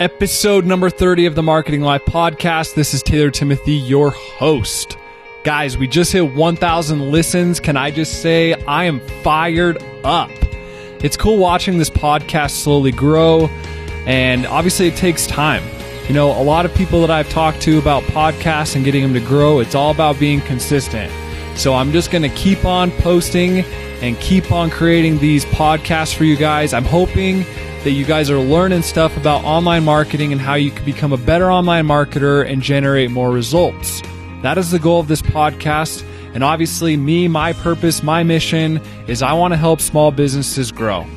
Episode number 30 of the Marketing Life podcast. This is Taylor Timothy, your host. Guys, we just hit 1,000 listens. Can I just say I am fired up? It's cool watching this podcast slowly grow, and obviously it takes time. You know, a lot of people that I've talked to about podcasts and getting them to grow, it's all about being consistent. So I'm just going to keep on posting and keep on creating these podcasts for you guys. I'm hoping that you guys are learning stuff about online marketing and how you can become a better online marketer and generate more results. That is the goal of this podcast. And obviously my purpose, my mission is I want to help small businesses grow.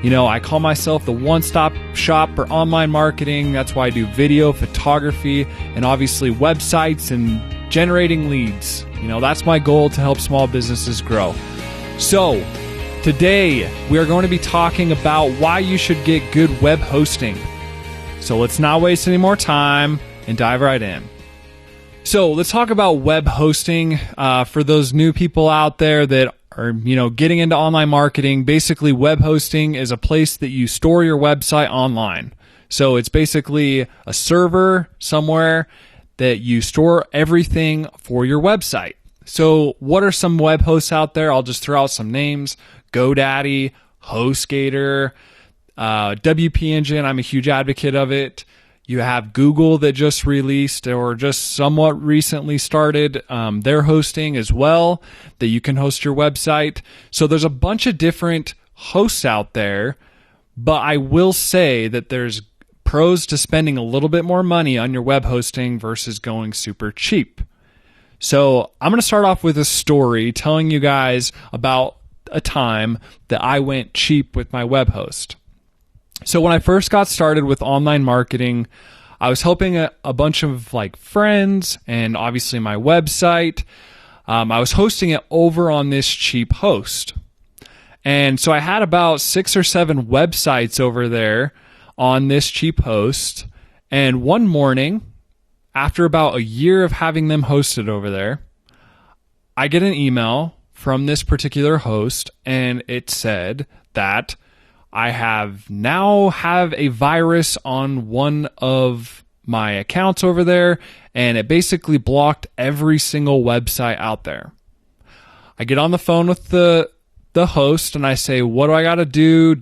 You know, I call myself the one-stop shop for online marketing. That's why I do video, photography, and obviously websites and generating leads. You know, that's my goal, to help small businesses grow. So today, we are going to be talking about why you should get good web hosting. So let's not waste any more time and dive right in. So let's talk about web hosting. For those new people out there that are, getting into online marketing, basically web hosting is a place that you store your website online. So it's basically a server somewhere that you store everything for your website. So what are some web hosts out there? I'll just throw out some names. GoDaddy, HostGator, WP Engine. I'm a huge advocate of it. You have Google that just released or just somewhat recently started their hosting as well, that you can host your website. So there's a bunch of different hosts out there, but I will say that there's pros to spending a little bit more money on your web hosting versus going super cheap. So I'm going to start off with a story telling you guys about a time that I went cheap with my web host. So when I first got started with online marketing, I was helping a bunch of friends and obviously my website. I was hosting it over on this cheap host. And so I had about 6 or 7 websites over there on this cheap host. And one morning, after about a year of having them hosted over there, I get an email from this particular host, and it said that I now have a virus on one of my accounts over there, and it basically blocked every single website out there. I get on the phone with the host, and I say, what do I got to do?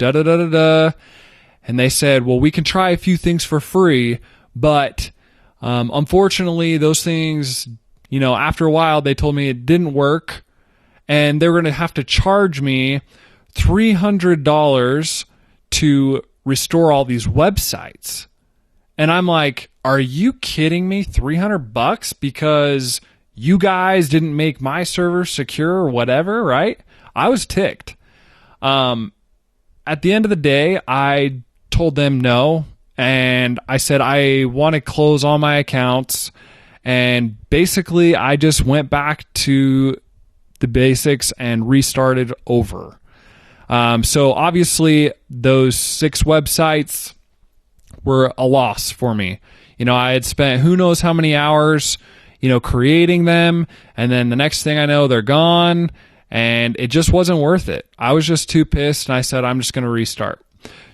And they said, well, we can try a few things for free, but unfortunately, those things, after a while, they told me it didn't work, and they were going to have to charge me $300 to restore all these websites. And I'm like, are you kidding me? $300 because you guys didn't make my server secure or whatever, right? I was ticked. At the end of the day, I told them no. And I said, I want to close all my accounts. And basically, I just went back to the basics and restarted over. So obviously, those 6 websites were a loss for me. I had spent who knows how many hours, creating them. And then the next thing I know, they're gone. And it just wasn't worth it. I was just too pissed. And I said, I'm just going to restart.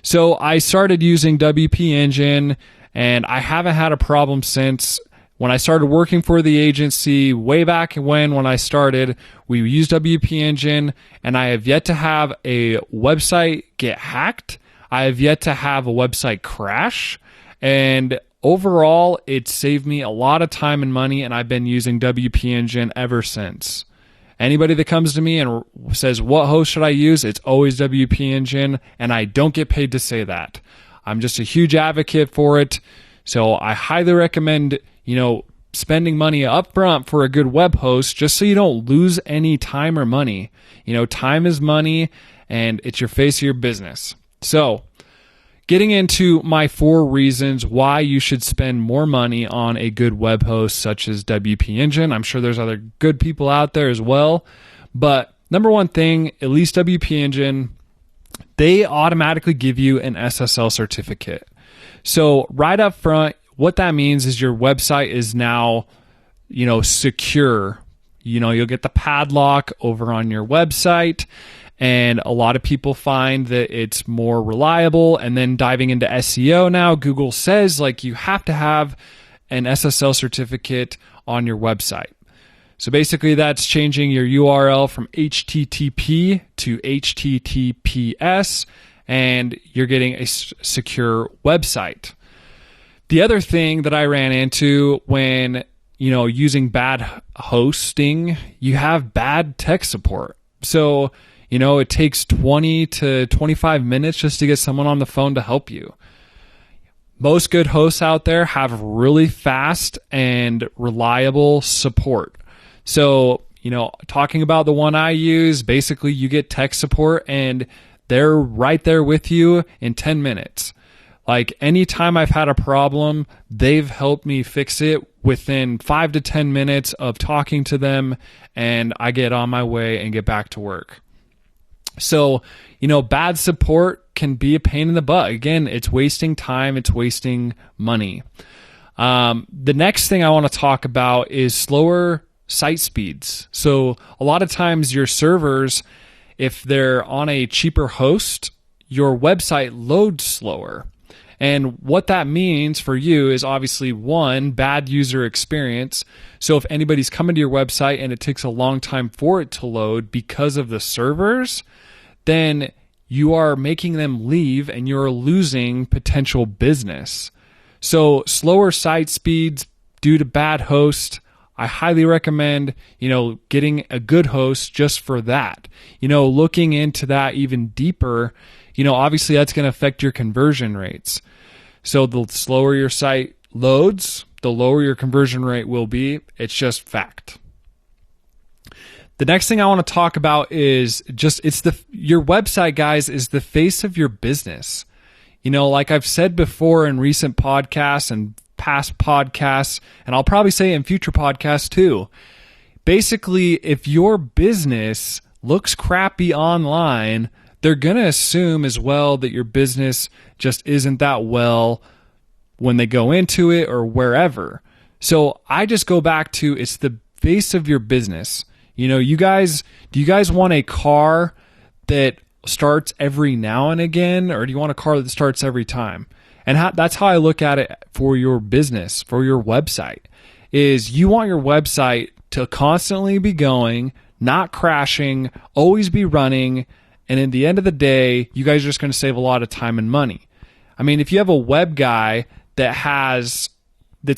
So I started using WP Engine, and I haven't had a problem since. When I started working for the agency way back when I started, we used WP Engine, and I have yet to have a website get hacked. I have yet to have a website crash. And overall, it saved me a lot of time and money, and I've been using WP Engine ever since. Anybody that comes to me and says, what host should I use? It's always WP Engine, and I don't get paid to say that. I'm just a huge advocate for it. So I highly recommend, spending money up front for a good web host just so you don't lose any time or money. Time is money, and it's your face of your business. So getting into my 4 reasons why you should spend more money on a good web host such as WP Engine. I'm sure there's other good people out there as well. But number one thing, at least WP Engine, they automatically give you an SSL certificate. So right up front, what that means is your website is now, secure. You'll get the padlock over on your website, And a lot of people find that it's more reliable. And then diving into SEO now, Google says like you have to have an SSL certificate on your website. So basically that's changing your URL from HTTP to HTTPS, and you're getting a secure website. The other thing that I ran into when, using bad hosting, you have bad tech support. So, it takes 20 to 25 minutes just to get someone on the phone to help you. Most good hosts out there have really fast and reliable support. So, talking about the one I use, basically you get tech support and they're right there with you in 10 minutes. Like anytime I've had a problem, they've helped me fix it within 5 to 10 minutes of talking to them, and I get on my way and get back to work. So, bad support can be a pain in the butt. Again, it's wasting time, it's wasting money. The next thing I want to talk about is slower site speeds. So a lot of times your servers, if they're on a cheaper host, your website loads slower. And what that means for you is obviously one, bad user experience. So if anybody's coming to your website and it takes a long time for it to load because of the servers, then you are making them leave and you're losing potential business. So slower site speeds due to bad host, I highly recommend, getting a good host just for that. Looking into that even deeper, obviously that's going to affect your conversion rates. So the slower your site loads, the lower your conversion rate will be. It's just fact. The next thing I want to talk about is your website, guys, is the face of your business. Like I've said before in recent podcasts and past podcasts, and I'll probably say in future podcasts too. Basically, if your business looks crappy online, they're going to assume as well that your business just isn't that well when they go into it or wherever. So I just go back to it's the face of your business. Do you guys want a car that starts every now and again, or do you want a car that starts every time? And that's how I look at it for your business, for your website, is you want your website to constantly be going, not crashing, always be running. And at the end of the day, you guys are just going to save a lot of time and money. I mean, if you have a web guy that's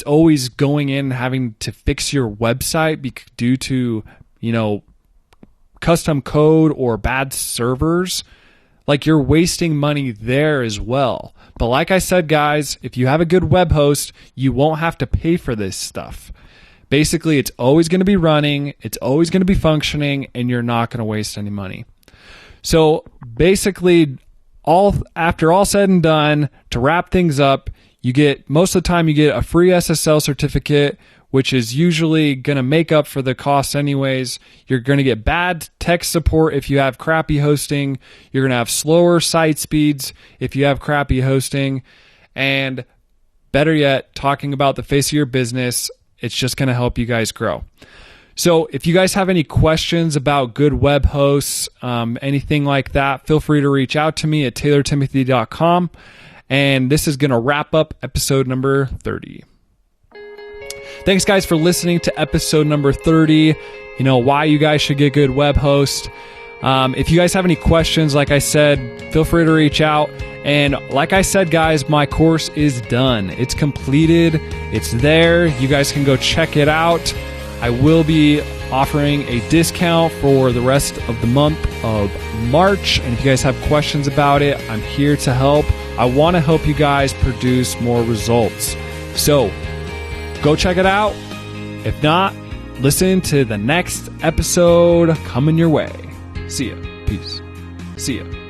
always going in and having to fix your website due to, custom code or bad servers, like you're wasting money there as well. But like I said, guys, if you have a good web host, you won't have to pay for this stuff. Basically, it's always going to be running, it's always going to be functioning, and you're not going to waste any money. So basically, after all said and done, to wrap things up, most of the time you get a free SSL certificate, which is usually going to make up for the cost anyways. You're going to get bad tech support if you have crappy hosting. You're going to have slower site speeds if you have crappy hosting. And better yet, talking about the face of your business, it's just going to help you guys grow. So if you guys have any questions about good web hosts, anything like that, feel free to reach out to me at taylortimothy.com. And this is going to wrap up episode number 30. Thanks, guys, for listening to episode number 30. Why you guys should get good web host. If you guys have any questions, like I said, feel free to reach out. And like I said, guys, my course is done. It's completed. It's there. You guys can go check it out. I will be offering a discount for the rest of the month of March. And if you guys have questions about it, I'm here to help. I want to help you guys produce more results. So go check it out. If not, listen to the next episode coming your way. See ya. Peace. See ya.